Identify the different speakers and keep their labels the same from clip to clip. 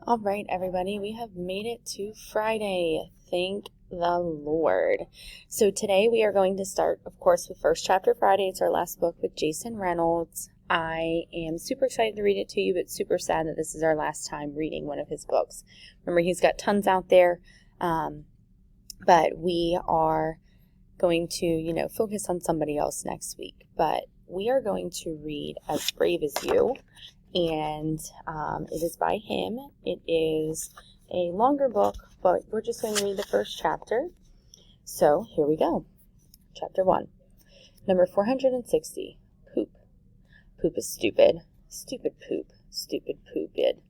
Speaker 1: All right, everybody, we have made it to Friday. Thank the Lord. So today we are going to start, of course, with First Chapter Friday. It's our last book with Jason Reynolds. I am super excited to read it to you, but super sad that this is our last time reading one of his books. Remember, he's got tons out there, but we are going to, focus on somebody else next week. But we are going to read As Brave as You. And it is by him. It is a longer book, but we're just going to read the first chapter. So here we go. Chapter 1. Number 460. Poop. Poop is stupid. Stupid poop. Stupid poopid.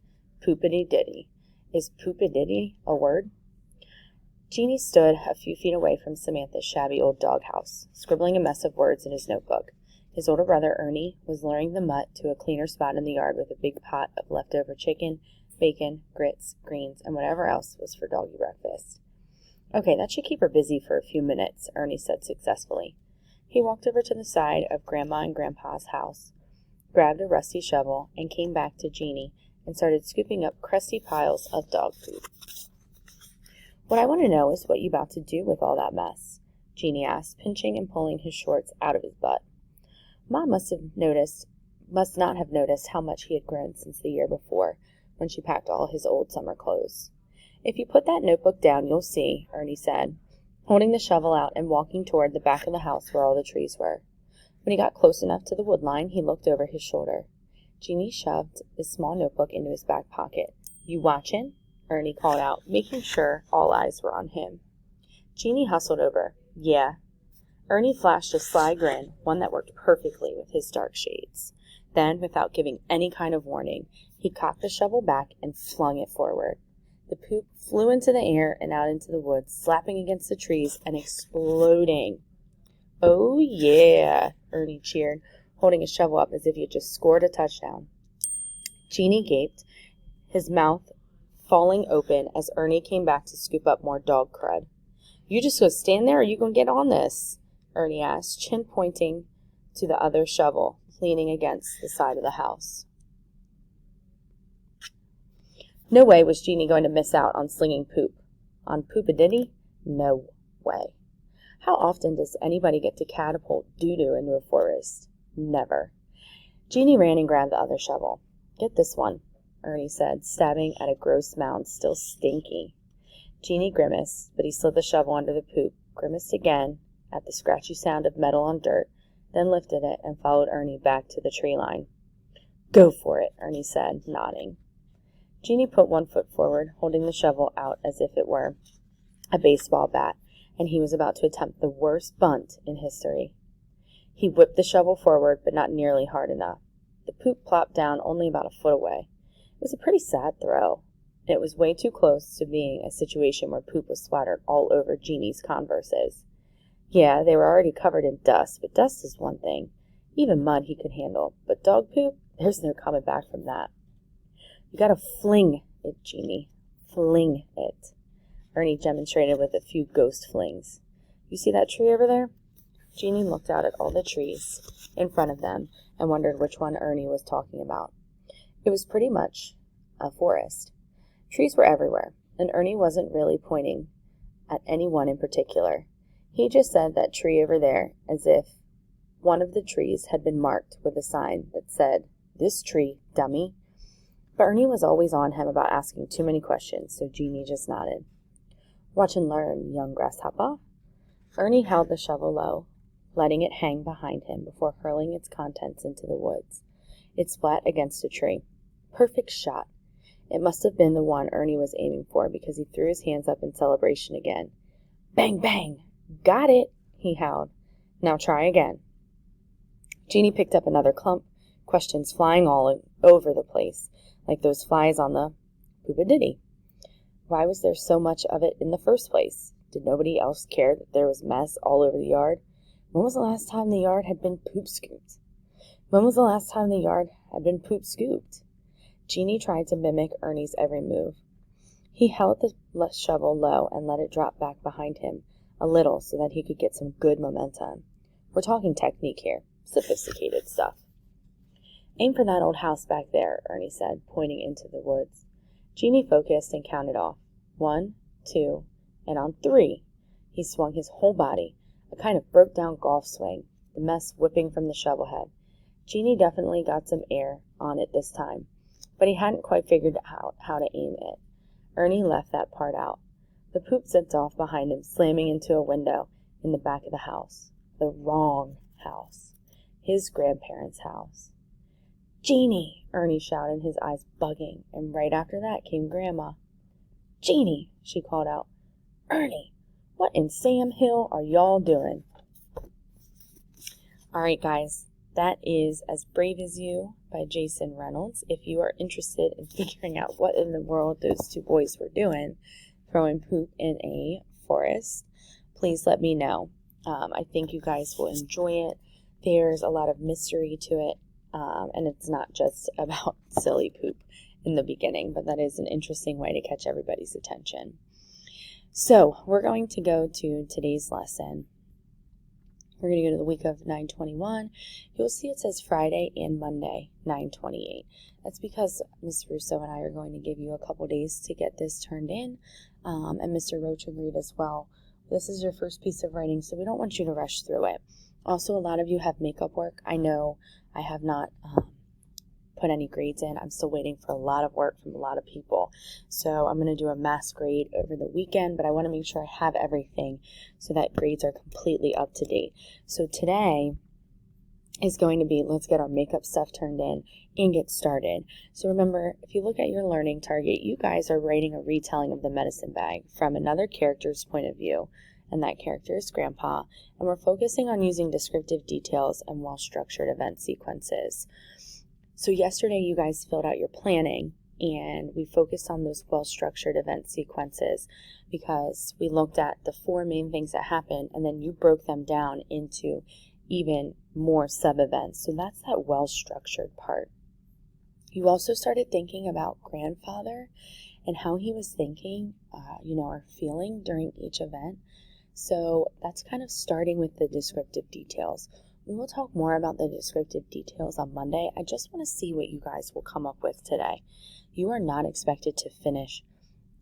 Speaker 1: Poopity ditty. Is poopiditty a word? Jeannie stood a few feet away from Samantha's shabby old doghouse, scribbling a mess of words in his notebook. His older brother, Ernie, was luring the mutt to a cleaner spot in the yard with a big pot of leftover chicken, bacon, grits, greens, and whatever else was for doggy breakfast. Okay, that should keep her busy for a few minutes, Ernie said successfully. He walked over to the side of Grandma and Grandpa's house, grabbed a rusty shovel, and came back to Jeannie and started scooping up crusty piles of dog food. What I want to know is what you about to do with all that mess, Jeannie asked, pinching and pulling his shorts out of his butt. Mom must not have noticed how much he had grown since the year before, when she packed all his old summer clothes. If you put that notebook down, you'll see, Ernie said, holding the shovel out and walking toward the back of the house where all the trees were. When he got close enough to the wood line, he looked over his shoulder. Jeannie shoved the small notebook into his back pocket. You watchin'? Ernie called out, making sure all eyes were on him. Jeannie hustled over. Yeah. Ernie flashed a sly grin, one that worked perfectly with his dark shades. Then, without giving any kind of warning, he cocked the shovel back and flung it forward. The poop flew into the air and out into the woods, slapping against the trees and exploding. Oh, yeah, Ernie cheered, holding his shovel up as if he had just scored a touchdown. Jeannie gaped, his mouth falling open as Ernie came back to scoop up more dog crud. You just gonna stand there or you gonna get on this? Ernie asked, chin pointing to the other shovel, leaning against the side of the house. No way was Jeannie going to miss out on slinging poop. On poop-a-ditty? No way. How often does anybody get to catapult doo-doo into a forest? Never. Jeannie ran and grabbed the other shovel. Get this one, Ernie said, stabbing at a gross mound still stinky. Jeannie grimaced, but he slid the shovel under the poop, grimaced again at the scratchy sound of metal on dirt, then lifted it and followed Ernie back to the tree line. Go for it, Ernie said, nodding. Jeannie put one foot forward, holding the shovel out as if it were a baseball bat, and he was about to attempt the worst bunt in history. He whipped the shovel forward, but not nearly hard enough. The poop plopped down only about a foot away. It was a pretty sad throw. It was way too close to being a situation where poop was splattered all over Jeannie's Converses. Yeah, they were already covered in dust, but dust is one thing. Even mud he could handle, but dog poop, there's no coming back from that. You gotta fling it, Jeannie. Fling it. Ernie demonstrated with a few ghost flings. You see that tree over there? Jeannie looked out at all the trees in front of them and wondered which one Ernie was talking about. It was pretty much a forest. Trees were everywhere, and Ernie wasn't really pointing at any one in particular. He just said that tree over there as if one of the trees had been marked with a sign that said, This tree, dummy. But Ernie was always on him about asking too many questions, so Jeannie just nodded. Watch and learn, young grasshopper. Ernie held the shovel low, letting it hang behind him before hurling its contents into the woods. It splat against a tree. Perfect shot. It must have been the one Ernie was aiming for because he threw his hands up in celebration again. Bang, bang! Got it, he howled. Now try again. Jeannie picked up another clump, questions flying all over the place, like those flies on the poop-a-ditty. Why was there so much of it in the first place? Did nobody else care that there was mess all over the yard? When was the last time the yard had been poop scooped? When was the last time the yard had been poop scooped? Jeannie tried to mimic Ernie's every move. He held the shovel low and let it drop back behind him a little so that he could get some good momentum. We're talking technique here, sophisticated stuff. Aim for that old house back there, Ernie said, pointing into the woods. Genie focused and counted off. 1, 2, and on 3, he swung his whole body, a kind of broke-down golf swing, the mess whipping from the shovel head. Genie definitely got some air on it this time, but he hadn't quite figured out how to aim it. Ernie left that part out. The poop zipped off behind him, slamming into a window in the back of the house. The wrong house. His grandparents' house. "Genie!" Ernie shouted, his eyes bugging, and right after that came Grandma. "Genie!" she called out. "Ernie, what in Sam Hill are y'all doing?" All right, guys, that is As Brave as You by Jason Reynolds. If you are interested in figuring out what in the world those two boys were doing, throwing poop in a forest, please let me know. I think you guys will enjoy it. There's a lot of mystery to it, and it's not just about silly poop in the beginning, but that is an interesting way to catch everybody's attention. So we're going to go to today's lesson. We're going to go to the week of 9/21. You'll see it says Friday and Monday, 9/28. That's because Ms. Russo and I are going to give you a couple days to get this turned in, and Mr. Roach agreed as well. This is your first piece of writing, so we don't want you to rush through it. Also, a lot of you have makeup work. I know I have not put any grades in. I'm still waiting for a lot of work from a lot of people. So I'm going to do a mass grade over the weekend, but I want to make sure I have everything so that grades are completely up to date. So today is going to be, let's get our makeup stuff turned in and get started. So remember, if you look at your learning target, you guys are writing a retelling of the medicine bag from another character's point of view, and that character is Grandpa, and we're focusing on using descriptive details and well-structured event sequences. So yesterday you guys filled out your planning, and we focused on those well-structured event sequences because we looked at the 4 main things that happened, and then you broke them down into even more sub-events. So that's that well-structured part. You also started thinking about Grandfather and how he was thinking, or feeling during each event. So that's kind of starting with the descriptive details. We will talk more about the descriptive details on Monday. I just want to see what you guys will come up with today. You are not expected to finish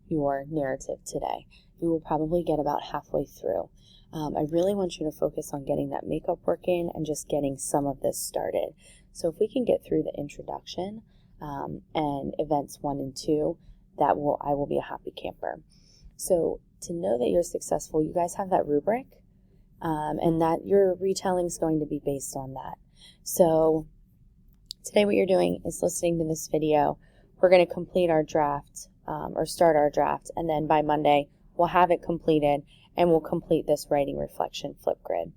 Speaker 1: your narrative today. You will probably get about halfway through. I really want you to focus on getting that makeup work in and just getting some of this started. So if we can get through the introduction and events 1 and 2, I will be a happy camper. So to know that you're successful, you guys have that rubric, and that your retelling is going to be based on that. So today what you're doing is listening to this video. We're going to complete our draft, or start our draft, and then by Monday we'll have it completed and we'll complete this writing reflection flip grid.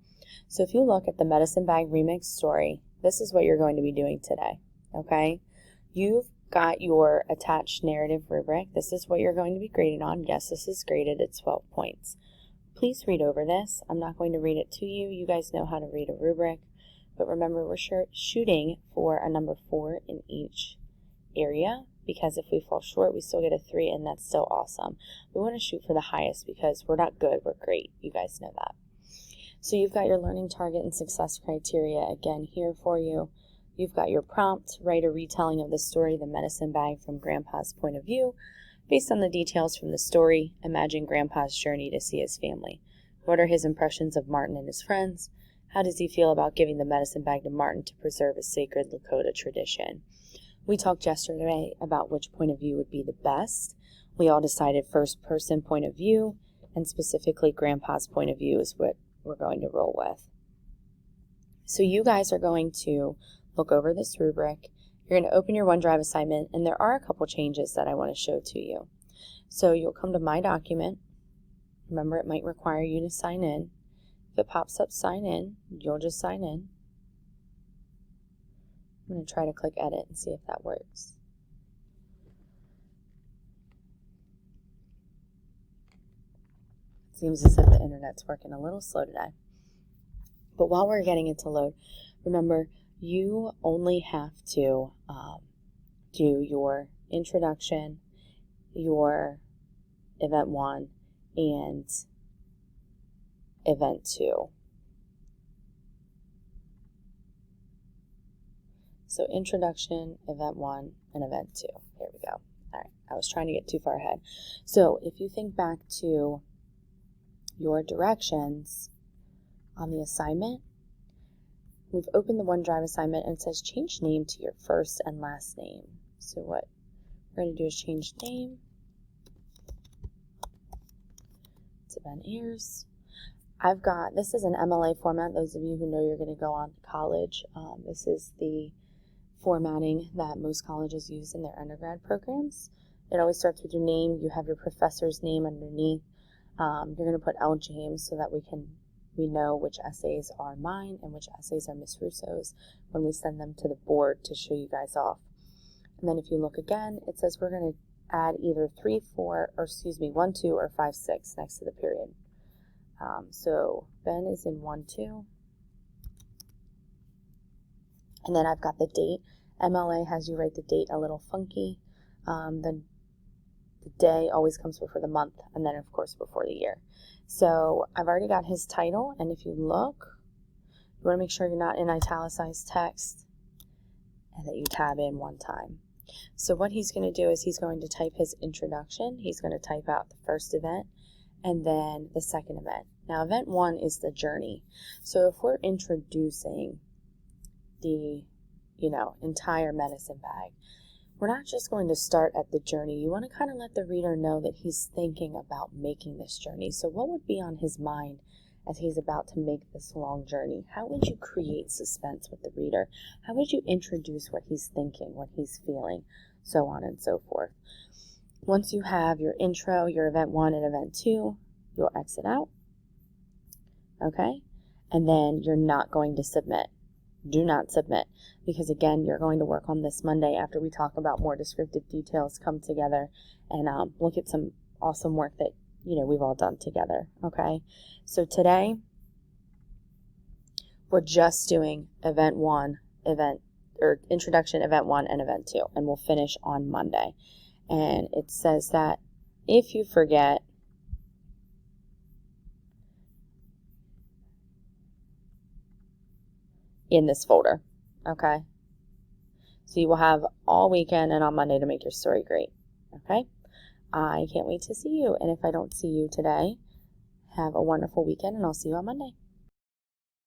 Speaker 1: So if you look at the Medicine Bag Remix story, this is what you're going to be doing today, okay? You've got your attached narrative rubric. This is what you're going to be graded on. Yes, this is graded at 12 points. Please read over this. I'm not going to read it to you. You guys know how to read a rubric. But remember, we're shooting for a number 4 in each area, because if we fall short, we still get a 3, and that's still awesome. We want to shoot for the highest because we're not good, we're great. You guys know that. So you've got your learning target and success criteria again here for you. You've got your prompt, write a retelling of the story, The Medicine Bag, from Grandpa's point of view. Based on the details from the story, imagine Grandpa's journey to see his family. What are his impressions of Martin and his friends? How does he feel about giving the medicine bag to Martin to preserve a sacred Lakota tradition? We talked yesterday about which point of view would be the best. We all decided first person point of view, and specifically Grandpa's point of view is what we're going to roll with. So you guys are going to look over this rubric. You're going to open your OneDrive assignment, and there are a couple changes that I want to show to you. So you'll come to My Document. Remember, it might require you to sign in. If it pops up Sign In, you'll just sign in. I'm going to try to click Edit and see if that works. Seems as if the internet's working a little slow today. But while we're getting it to load, remember, you only have to do your introduction, your event 1, and event 2. So introduction, event 1, and event 2. There we go. All right, I was trying to get too far ahead. So if you think back to your directions on the assignment, we've opened the OneDrive assignment and it says change name to your first and last name. So what we're going to do is change name to Ben Ayers. This is an MLA format. Those of you who know you're going to go on to college, this is the formatting that most colleges use in their undergrad programs. It always starts with your name. You have your professor's name underneath. You're going to put L. James so that we know which essays are mine and which essays are Miss Russo's when we send them to the board to show you guys off. And then if you look again, it says we're going to add either 1, 2, or 5, 6 next to the period. So Ben is in 1, 2. And then I've got the date. MLA has you write the date a little funky. The day always comes before the month, and then of course before the year. So I've already got his title, and if you look, you want to make sure you're not in italicized text and that you tab in one time. So what he's going to do is he's going to type his introduction. He's going to type out the first event and then the second event. Now event 1 is the journey. So if we're introducing the entire medicine bag, we're not just going to start at the journey. You want to kind of let the reader know that he's thinking about making this journey. So what would be on his mind as he's about to make this long journey? How would you create suspense with the reader? How would you introduce what he's thinking, what he's feeling, so on and so forth? Once you have your intro, your event 1 and event 2, you'll exit out. Okay? And then you're not going to submit. Do not submit, because again, you're going to work on this Monday after we talk about more descriptive details, come together and look at some awesome work that we've all done together. Okay, so today we're just doing event 1, introduction, event 1 and event 2, and we'll finish on Monday. And it says that if you forget, in this folder. Okay, so you will have all weekend and on Monday to make your story great. Okay, I can't wait to see you, and if I don't see you today, have a wonderful weekend and I'll see you on Monday.